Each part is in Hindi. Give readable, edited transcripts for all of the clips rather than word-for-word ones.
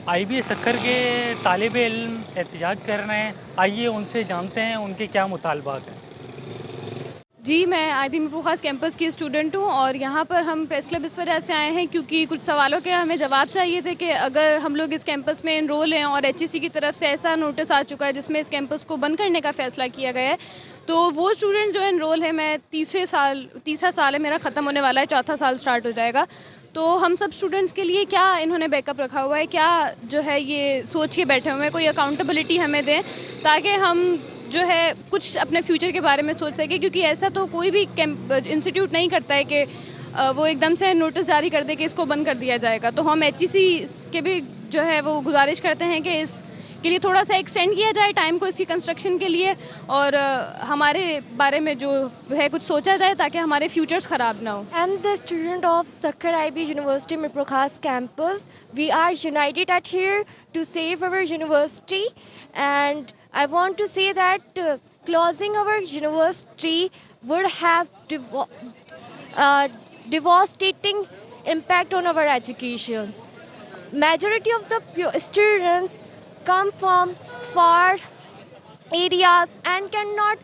आईबी सक्खर के तालिब इल्म एहतजाज कर रहे हैं। आइए उनसे जानते हैं उनके क्या मुतालबात हैं। जी, मैं आईबी मीरपुर ख़ास कैंपस की स्टूडेंट हूँ और यहाँ पर हम प्रेस क्लब इस वजह से आए हैं क्योंकि कुछ सवालों के हमें जवाब चाहिए थे कि अगर हम लोग इस कैंपस में एनरोल हैं और एचईसी की तरफ से ऐसा नोटिस आ चुका है जिसमें इस कैंपस को बंद करने का फ़ैसला किया गया है, तो वो स्टूडेंट जो एनरोल है, मैं तीसरा साल है मेरा, ख़त्म होने वाला है, चौथा साल स्टार्ट हो जाएगा। तो हम सब स्टूडेंट्स के लिए क्या इन्होंने बैकअप रखा हुआ है, क्या जो है ये सोच के बैठे हुए हैं, कोई अकाउंटेबिलिटी हमें दें ताकि हम जो है कुछ अपने फ्यूचर के बारे में सोच सके, क्योंकि ऐसा तो कोई भी इंस्टीट्यूट नहीं करता है कि वो एकदम से नोटिस जारी कर दे कि इसको बंद कर दिया जाएगा। तो हम एचईसी के भी जो है वो गुजारिश करते हैं कि इस के लिए थोड़ा सा एक्सटेंड किया जाए टाइम को इसकी कंस्ट्रक्शन के लिए, और हमारे बारे में जो है कुछ सोचा जाए ताकि हमारे फ्यूचर्स ख़राब ना हो। I'm the student of Sakkar IB University Mirpur Khas campus. We are united at here to save our university, and I want to say that closing our university would have uh, devastating impact on our education. Majority of the students come from far areas and cannot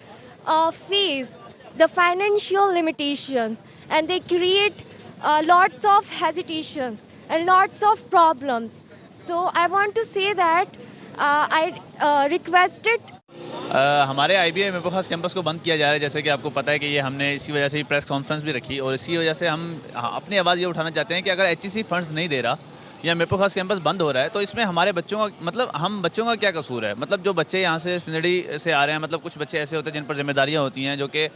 face the financial limitations, and they create lots of hesitations and lots of problems. So I want to say that I requested हमारे आईबीए मीरपुर खास कैंपस को बंद किया जा रहा है। जैसे कि आपको पता है कि ये हमने इसी वजह से ही प्रेस कॉन्फ्रेंस भी रखी और इसी वजह से हम अपनी आवाज़ ये उठाना चाहते हैं कि अगर एचईसी फंड्स नहीं दे रहा या मीरपुर खास कैंपस बंद हो रहा है तो इसमें हमारे बच्चों का मतलब हम बच्चों का क्या कसूर है। मतलब जो बच्चे यहाँ से सिंदड़ी से आ रहे हैं, मतलब कुछ बच्चे ऐसे होते हैं जिन पर जिम्मेदारियाँ होती हैं, जो कि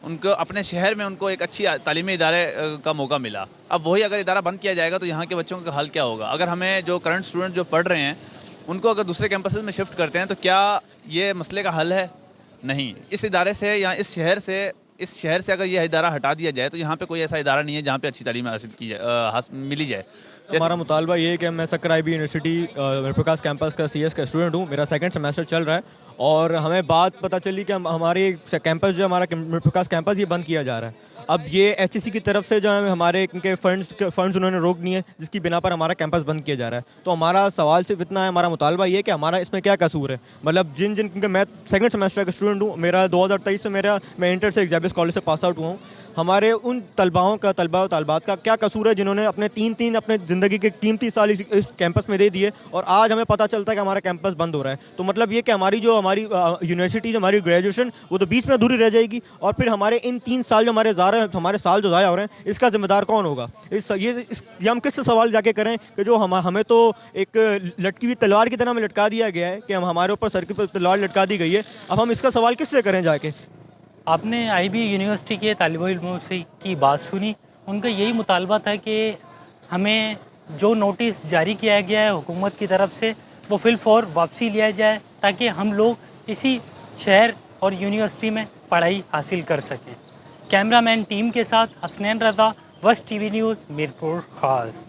उनको अपने शहर में उनको एक अच्छी तालीमी इदारे का मौका मिला। अब वही अगर इदारा बंद किया जाएगा तो यहाँ के बच्चों का हाल क्या होगा। अगर हमें जो करंट स्टूडेंट जो पढ़ रहे हैं उनको अगर दूसरे कैंपसेस में शिफ्ट करते हैं तो क्या ये मसले का हल है? नहीं। इस इदारे से या इस शहर से अगर यह इदारा हटा दिया जाए तो यहाँ पे कोई ऐसा इदारा नहीं है जहाँ पे अच्छी तालीम हासिल की जाए, मिली जाए। हमारा मुतालबा ये है कि मैं सक्कर आईबी यूनिवर्सिटी मीरपुर खास कैंपस का सीएस का स्टूडेंट हूँ। मेरा सेकंड सेमेस्टर चल रहा है और हमें बात पता चली कि हमारे कैंपस जो हमारा मीरपुर खास कैंपस ये बंद किया जा रहा है। अब ये एचईसी की तरफ से जो है हमारे इनके फंड्स उन्होंने रोक दिए हैं, जिसकी बिना पर हमारा कैंपस बंद किया जा रहा है। तो हमारा सवाल सिर्फ इतना है, हमारा मुतालबा ये है कि हमारा इसमें क्या कसूर है। मतलब क्योंकि मैं सेकंड सेमेस्टर का स्टूडेंट हूँ, मेरा 2023 से मैं इंटर से एग्जाबियस कॉलेज से पास आउट हुआ हूँ। हमारे उन तलबा तालबात का क्या कसूर है जिन्होंने अपने तीन अपने ज़िंदगी के कीमती साल इस कैंपस में दे दिए और आज हमें पता चलता है कि हमारा कैंपस बंद हो रहा है। तो मतलब ये कि हमारी यूनिवर्सिटी जो हमारी ग्रेजुएशन वो तो बीच में अधूरी रह जाएगी और फिर हमारे इन 3 साल जो हमारे साल जो ज़ाया हो रहे हैं, इसका जिम्मेदार कौन होगा। ये हम किससे सवाल जाके करें कि जो हमें तो एक लटकी हुई तलवार की तरह हमें लटका दिया गया है कि हमारे ऊपर सर की तलवार लटका दी गई है। अब हम इसका सवाल किससे करें जाके। आपने आईबी यूनिवर्सिटी के तालिब इल्मों से की बात सुनी। उनका यही मुतालबा था कि हमें जो नोटिस जारी किया गया है हुकूमत की तरफ से वो फिलफौर वापसी लिया जाए ताकि हम लोग इसी शहर और यूनिवर्सिटी में पढ़ाई हासिल कर सकें। कैमरामैन टीम के साथ हसनैन रज़ा, वस्ट टीवी न्यूज़, मीरपुर खास।